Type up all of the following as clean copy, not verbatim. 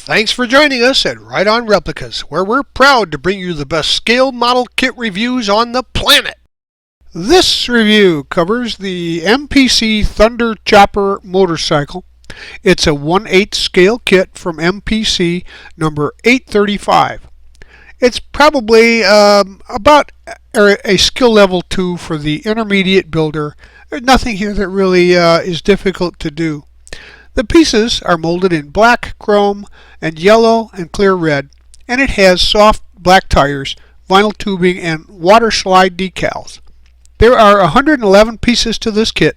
Thanks for joining us at Right On Replicas, where we're proud to bring you the best scale model kit reviews on the planet. This review covers the MPC Thunder Chopper motorcycle. It's a 1/8 scale kit from MPC number 835. It's probably about a skill level 2 for the intermediate builder. There's nothing here that really is difficult to do. The pieces are molded in black, chrome, and yellow and clear red, and it has soft black tires, vinyl tubing, and water slide decals. There are 111 pieces to this kit,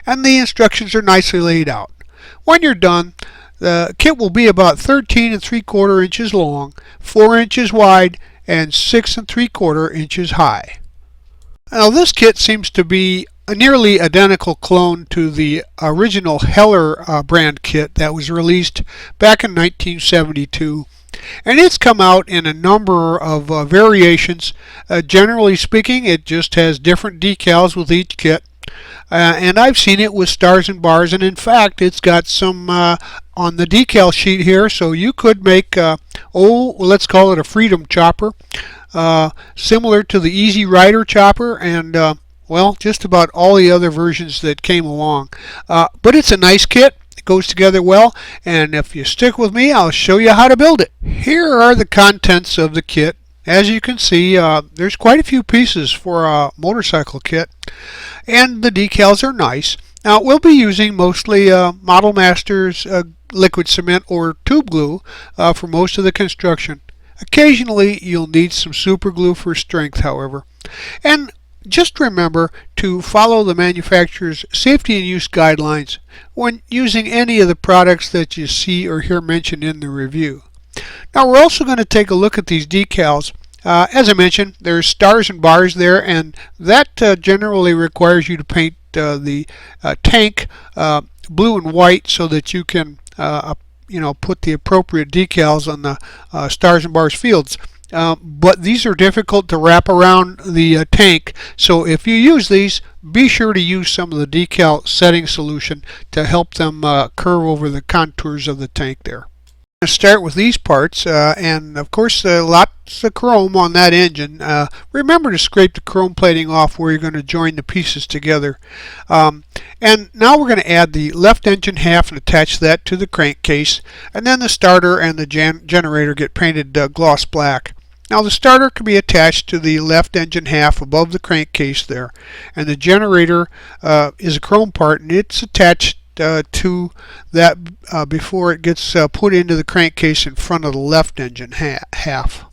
and the instructions are nicely laid out. When you're done, the kit will be about 13 3/4 inches long, 4 inches wide, and 6 3/4 inches high. Now this kit seems to be a nearly identical clone to the original Heller brand kit that was released back in 1972, and it's come out in a number of variations. Generally speaking, it just has different decals with each kit, and I've seen it with stars and bars, and in fact it's got some on the decal sheet here, so you could make let's call it a Freedom Chopper, similar to the Easy Rider Chopper, and well, just about all the other versions that came along. But it's a nice kit. It goes together well, and if you stick with me, I'll show you how to build it. Here are the contents of the kit. As you can see, there's quite a few pieces for a motorcycle kit, and the decals are nice. Now, we'll be using mostly Model Masters liquid cement or tube glue for most of the construction. Occasionally, you'll need some super glue for strength, however. And just remember to follow the manufacturer's safety and use guidelines when using any of the products that you see or hear mentioned in the review. Now we're also going to take a look at these decals. As I mentioned, there's stars and bars there, and that generally requires you to paint the tank blue and white so that you can put the appropriate decals on the stars and bars fields. But these are difficult to wrap around the tank, so if you use these, be sure to use some of the decal setting solution to help them curve over the contours of the tank there. I'm going to start with these parts, and of course lots of chrome on that engine. Remember to scrape the chrome plating off where you're going to join the pieces together. And now we're going to add the left engine half and attach that to the crankcase, and then the starter and the generator get painted gloss black. Now the starter can be attached to the left engine half above the crankcase there, and the generator is a chrome part, and it's attached to that before it gets put into the crankcase in front of the left engine half.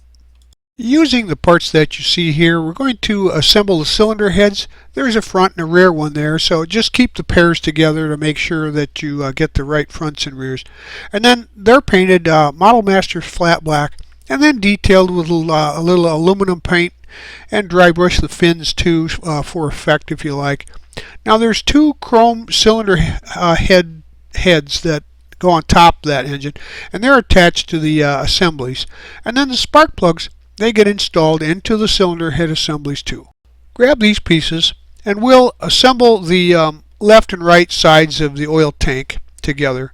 Using the parts that you see here, we're going to assemble the cylinder heads. There's a front and a rear one there, so just keep the pairs together to make sure that you get the right fronts and rears. And then they're painted Model Masters flat black, and then detailed with a little aluminum paint, and dry brush the fins too for effect if you like. Now there's two chrome cylinder heads that go on top of that engine, and they're attached to the assemblies. And then the spark plugs, they get installed into the cylinder head assemblies too. Grab these pieces, and we'll assemble the left and right sides of the oil tank together.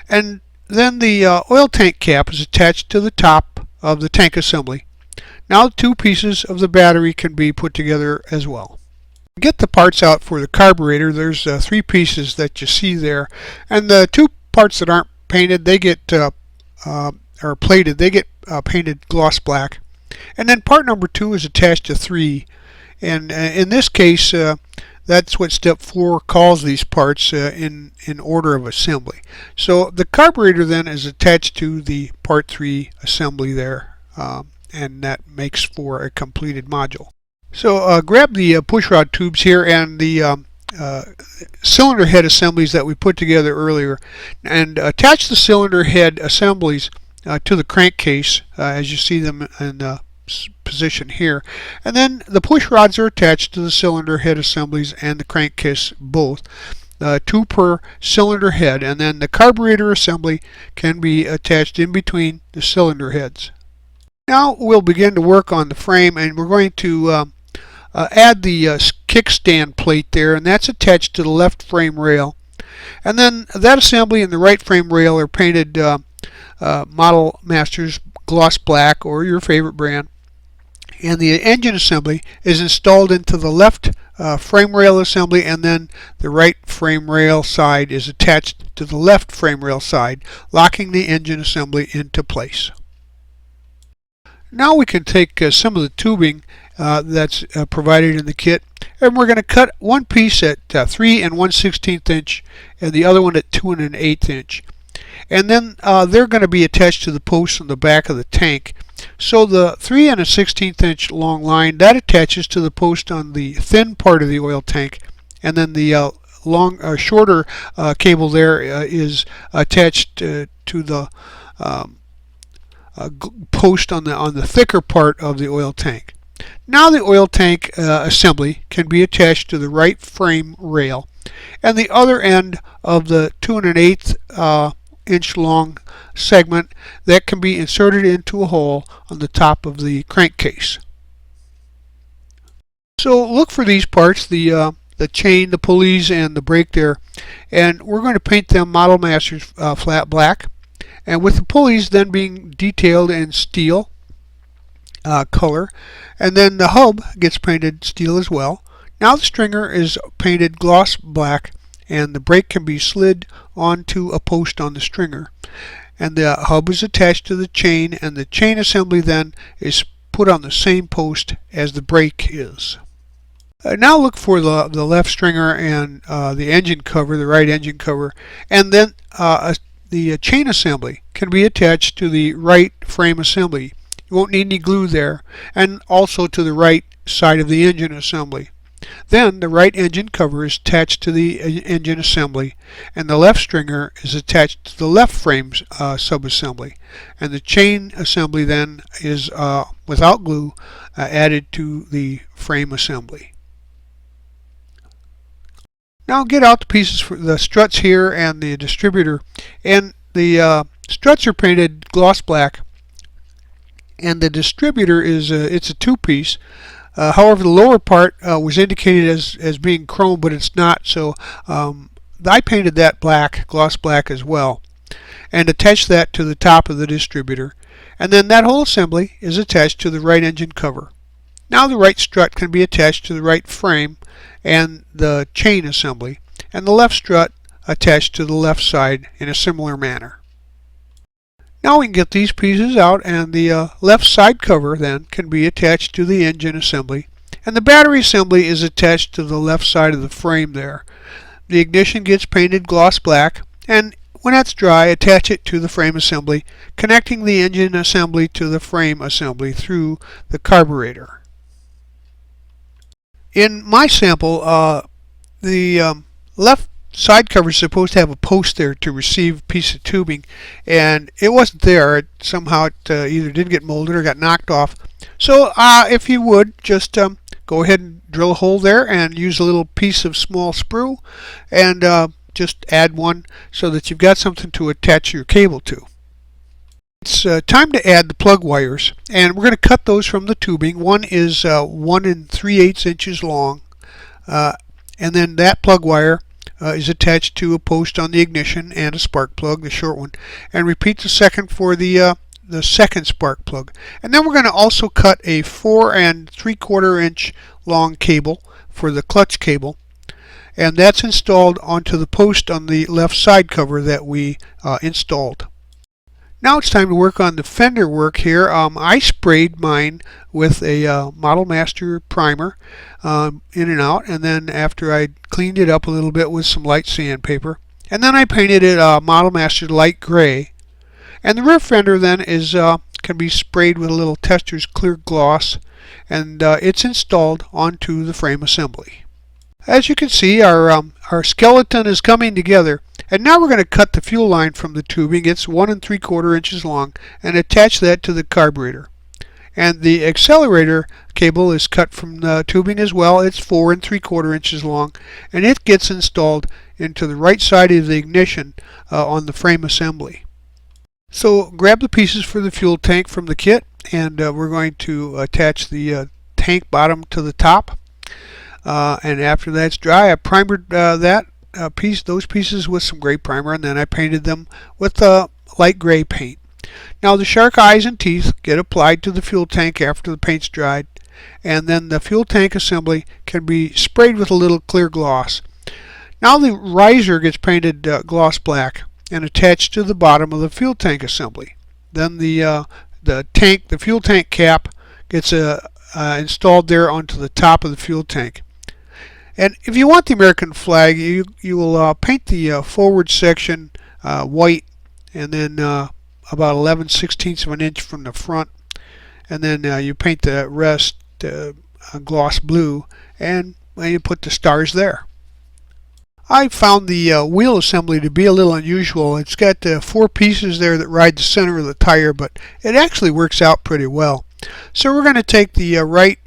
And then the oil tank cap is attached to the top of the tank assembly. Now two pieces of the battery can be put together as well. Get the parts out for the carburetor. There's three pieces that you see there, and the two parts that aren't painted, they get or plated, they get painted gloss black. And then part number 2 is attached to 3, and in this case that's what step 4 calls these parts in order of assembly. So the carburetor then is attached to the part 3 assembly there, and that makes for a completed module. So grab the pushrod tubes here and the cylinder head assemblies that we put together earlier, and attach the cylinder head assemblies to the crankcase as you see them in the position here, and then the push rods are attached to the cylinder head assemblies and the crankcase both, 2 per cylinder head, and then the carburetor assembly can be attached in between the cylinder heads. Now we'll begin to work on the frame, and we're going to add the kickstand plate there, and that's attached to the left frame rail. And then that assembly and the right frame rail are painted Model Masters Gloss Black or your favorite brand. And the engine assembly is installed into the left frame rail assembly, and then the right frame rail side is attached to the left frame rail side, locking the engine assembly into place. Now we can take some of the tubing that's provided in the kit, and we're going to cut one piece at 3 1/16 inch and the other one at 2 1/8 inch. And then they're going to be attached to the posts on the back of the tank. So the 3 1/16 inch long line that attaches to the post on the thin part of the oil tank, and then the shorter cable there is attached to the post on the thicker part of the oil tank. Now the oil tank assembly can be attached to the right frame rail, and the other end of the 2 1/8 inch long segment that can be inserted into a hole on the top of the crankcase. So look for these parts, the chain, the pulleys, and the brake there, and we're going to paint them Model Masters flat black, and with the pulleys then being detailed in steel color, and then the hub gets painted steel as well. Now the stringer is painted gloss black, and the brake can be slid onto a post on the stringer, and the hub is attached to the chain, and the chain assembly then is put on the same post as the brake is. Now look for the left stringer and the engine cover, the right engine cover, and then the chain assembly can be attached to the right frame assembly. You won't need any glue there, and also to the right side of the engine assembly. Then the right engine cover is attached to the engine assembly, and the left stringer is attached to the left frame subassembly, and the chain assembly then is without glue added to the frame assembly. Now get out the pieces for the struts here and the distributor, and the struts are painted gloss black, and the distributor is it's a two-piece. However, the lower part was indicated as being chrome, but it's not, so I painted that black, gloss black as well, and attached that to the top of the distributor, and then that whole assembly is attached to the right engine cover. Now the right strut can be attached to the right frame and the chain assembly, and the left strut attached to the left side in a similar manner. Now we can get these pieces out, and the left side cover then can be attached to the engine assembly, and the battery assembly is attached to the left side of the frame there. The ignition gets painted gloss black, and when that's dry, attach it to the frame assembly, connecting the engine assembly to the frame assembly through the carburetor. In my sample, the left side cover is supposed to have a post there to receive a piece of tubing, and it wasn't there. Somehow it either didn't get molded or got knocked off. So if you would, just go ahead and drill a hole there and use a little piece of small sprue, and just add one so that you've got something to attach your cable to. It's time to add the plug wires, and we're going to cut those from the tubing. One is 1 3/8 inches long, and then that plug wire is attached to a post on the ignition and a spark plug, the short one, and repeat the second for the second spark plug. And then we're going to also cut a 4 3/4 inch long cable for the clutch cable, and that's installed onto the post on the left side cover that we installed. Now it's time to work on the fender work here. I sprayed mine with a Model Master primer in and out, and then after I cleaned it up a little bit with some light sandpaper, and then I painted it Model Master light gray. And the rear fender then is can be sprayed with a little Tester's clear gloss, and it's installed onto the frame assembly. As you can see, our skeleton is coming together. And now we're going to cut the fuel line from the tubing. It's 1 3/4 inches long, and attach that to the carburetor. And the accelerator cable is cut from the tubing as well. It's 4 3/4 inches long, and it gets installed into the right side of the ignition on the frame assembly. So grab the pieces for the fuel tank from the kit, and we're going to attach the tank bottom to the top. And after that's dry, I primered those pieces with some gray primer, and then I painted them with light gray paint. Now the shark eyes and teeth get applied to the fuel tank after the paint's dried, and then the fuel tank assembly can be sprayed with a little clear gloss. Now the riser gets painted gloss black and attached to the bottom of the fuel tank assembly. Then the fuel tank cap gets installed there onto the top of the fuel tank. And if you want the American flag, you will paint the forward section white, and then about 11/16 of an inch from the front, and then you paint the rest gloss blue, and you put the stars there. I found the wheel assembly to be a little unusual. It's got 4 pieces there that ride the center of the tire, but it actually works out pretty well. So we're going to take the right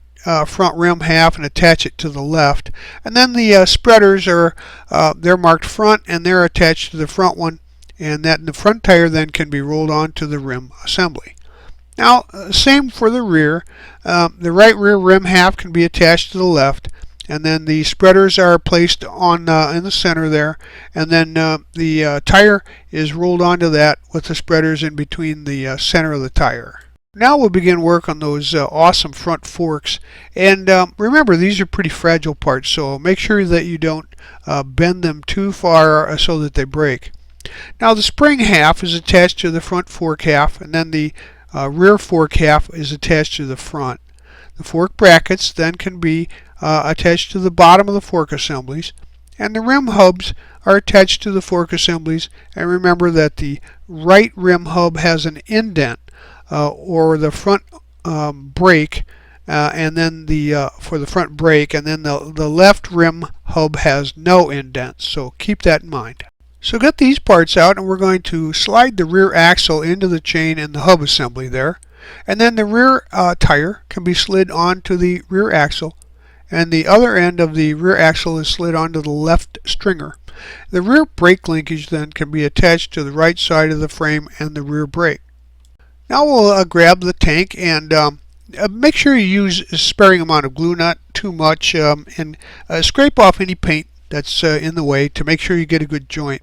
front rim half and attach it to the left, and then the spreaders are they're marked front and they're attached to the front one, and that the front tire then can be rolled onto the rim assembly. Now same for the rear. The right rear rim half can be attached to the left, and then the spreaders are placed on in the center there, and then the tire is rolled onto that with the spreaders in between the center of the tire. Now we'll begin work on those awesome front forks, and remember, these are pretty fragile parts, so make sure that you don't bend them too far so that they break. Now the spring half is attached to the front fork half, and then the rear fork half is attached to the front. The fork brackets then can be attached to the bottom of the fork assemblies, and the rim hubs are attached to the fork assemblies. And remember that the right rim hub has an indent or the front brake, and then for the front brake, and then the left rim hub has no indent, so keep that in mind. So get these parts out, and we're going to slide the rear axle into the chain and the hub assembly there, and then the rear tire can be slid onto the rear axle, and the other end of the rear axle is slid onto the left stringer. The rear brake linkage then can be attached to the right side of the frame and the rear brake. Now we'll grab the tank, and make sure you use a sparing amount of glue, not too much, and scrape off any paint that's in the way to make sure you get a good joint.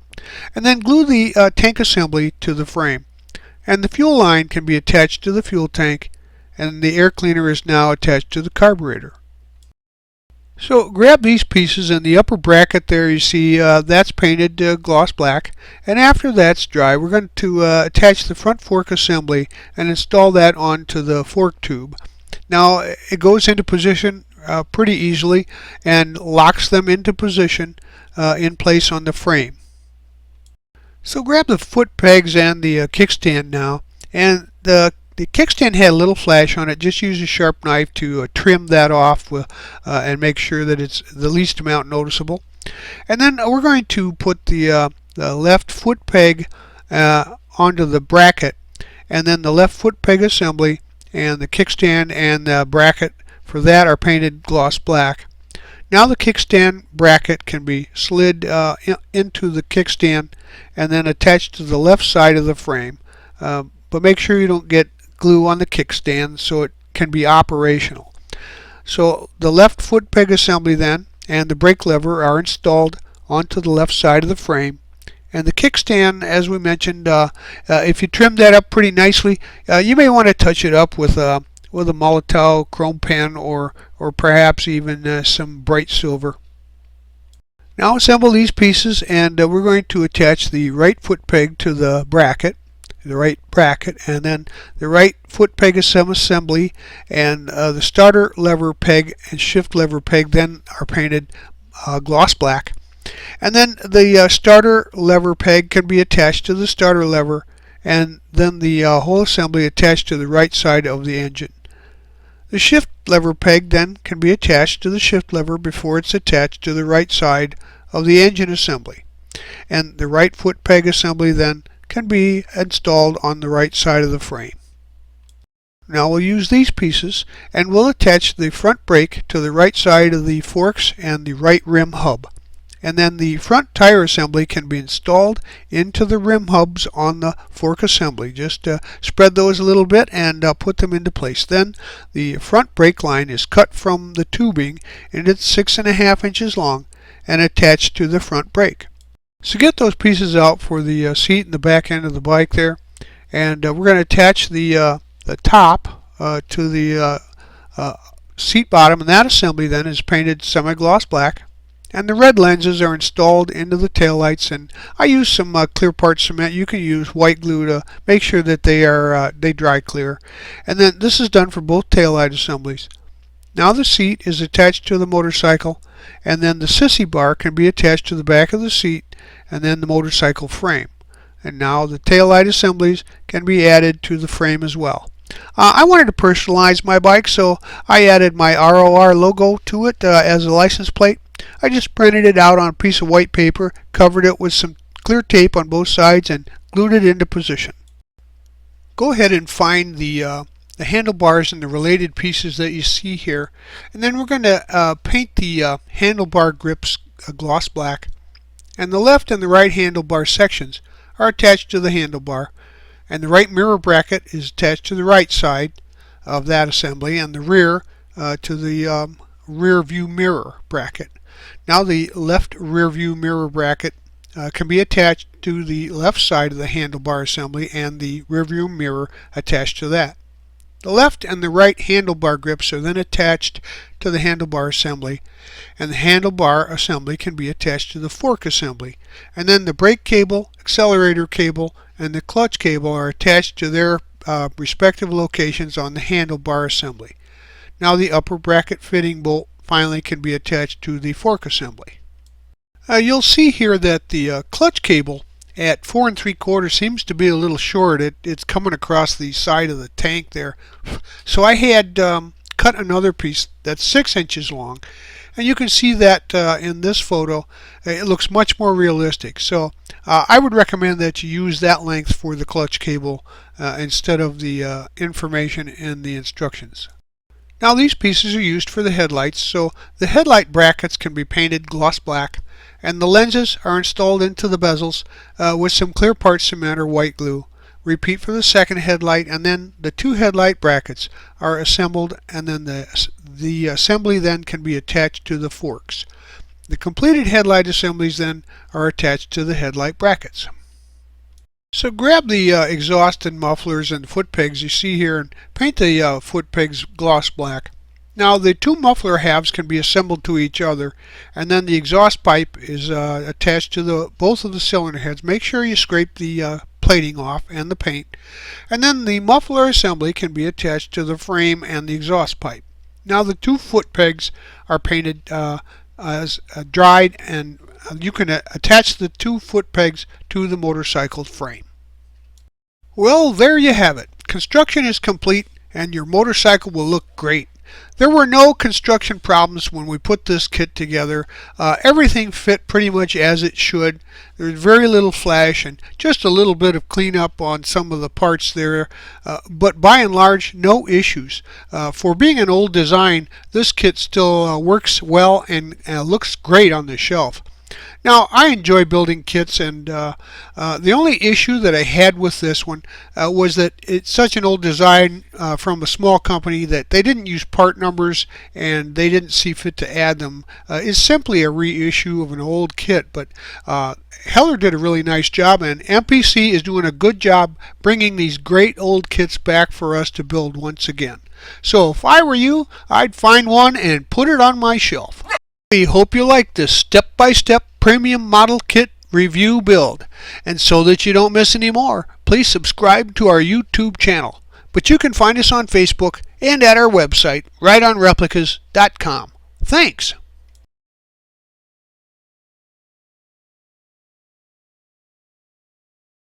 And then glue the tank assembly to the frame. And the fuel line can be attached to the fuel tank, and the air cleaner is now attached to the carburetor. So grab these pieces, and the upper bracket there, you see that's painted gloss black, and after that's dry we're going to attach the front fork assembly and install that onto the fork tube. Now it goes into position pretty easily and locks them into position in place on the frame. So grab the foot pegs and the kickstand now, and the kickstand had a little flash on it. Just use a sharp knife to trim that off and make sure that it's the least amount noticeable. And then we're going to put the left foot peg onto the bracket, and then the left foot peg assembly and the kickstand and the bracket for that are painted gloss black. Now the kickstand bracket can be slid into the kickstand and then attached to the left side of the frame, but make sure you don't get glue on the kickstand so it can be operational. So the left foot peg assembly then and the brake lever are installed onto the left side of the frame, and the kickstand, as we mentioned, if you trim that up pretty nicely, you may want to touch it up with a Molotow chrome pen or perhaps even some bright silver. Now assemble these pieces, and we're going to attach the right foot peg to the bracket, and then the right foot peg assembly and the starter lever peg and shift lever peg then are painted gloss black. And then the starter lever peg can be attached to the starter lever, and then the whole assembly attached to the right side of the engine. The shift lever peg then can be attached to the shift lever before it's attached to the right side of the engine assembly. And the right foot peg assembly then can be installed on the right side of the frame. Now we'll use these pieces, and we'll attach the front brake to the right side of the forks and the right rim hub. And then the front tire assembly can be installed into the rim hubs on the fork assembly. Just spread those a little bit and put them into place. Then the front brake line is cut from the tubing, and it's 6.5 inches long and attached to the front brake. So get those pieces out for the seat and the back end of the bike there, And we're going to attach the top to the seat bottom, and that assembly then is painted semi-gloss black. And the red lenses are installed into the taillights, and I use some clear part cement. You can use white glue to make sure that they dry clear. And then this is done for both taillight assemblies. Now the seat is attached to the motorcycle, and then the sissy bar can be attached to the back of the seat and then the motorcycle frame. And now the taillight assemblies can be added to the frame as well. I wanted to personalize my bike, so I added my ROR logo to it as a license plate. I just printed it out on a piece of white paper, covered it with some clear tape on both sides, and glued it into position. Go ahead and find the handlebars and the related pieces that you see here, and then we're going to paint the handlebar grips gloss black, and the left and the right handlebar sections are attached to the handlebar, and the right mirror bracket is attached to the right side of that assembly, and the rear to the rear view mirror bracket. Now the left rear view mirror bracket can be attached to the left side of the handlebar assembly, and the rear view mirror attached to that. The left and the right handlebar grips are then attached to the handlebar assembly, and the handlebar assembly can be attached to the fork assembly. And then the brake cable, accelerator cable, and the clutch cable are attached to their respective locations on the handlebar assembly. Now the upper bracket fitting bolt finally can be attached to the fork assembly. You'll see here that the clutch cable at 4 3/4 seems to be a little short. It's coming across the side of the tank there. So I had cut another piece that's 6 inches long, and you can see that in this photo it looks much more realistic. So I would recommend that you use that length for the clutch cable instead of the information in the instructions. Now these pieces are used for the headlights, so the headlight brackets can be painted gloss black, and the lenses are installed into the bezels with some clear part cement or white glue. Repeat for the second headlight, and then the two headlight brackets are assembled, and then the assembly then can be attached to the forks. The completed headlight assemblies then are attached to the headlight brackets. So grab the exhaust and mufflers and foot pegs you see here and paint the foot pegs gloss black. Now the two muffler halves can be assembled to each other, and then the exhaust pipe is attached to both of the cylinder heads. Make sure you scrape the plating off and the paint, and then the muffler assembly can be attached to the frame and the exhaust pipe. Now the two foot pegs are painted as dried, and you can attach the two foot pegs to the motorcycle frame. Well, there you have it. Construction is complete, and your motorcycle will look great. There were no construction problems when we put this kit together. Everything fit pretty much as it should. There's very little flash and just a little bit of cleanup on some of the parts there, but by and large no issues. For being an old design, this kit still works well and looks great on the shelf. Now, I enjoy building kits, and the only issue that I had with this one was that it's such an old design from a small company that they didn't use part numbers and they didn't see fit to add them. It's simply a reissue of an old kit, but Heller did a really nice job, and MPC is doing a good job bringing these great old kits back for us to build once again. So if I were you, I'd find one and put it on my shelf. We hope you like this step-by-step premium model kit review build, and so that you don't miss any more, please subscribe to our YouTube channel. But you can find us on Facebook and at our website, rightonreplicas.com. Thanks.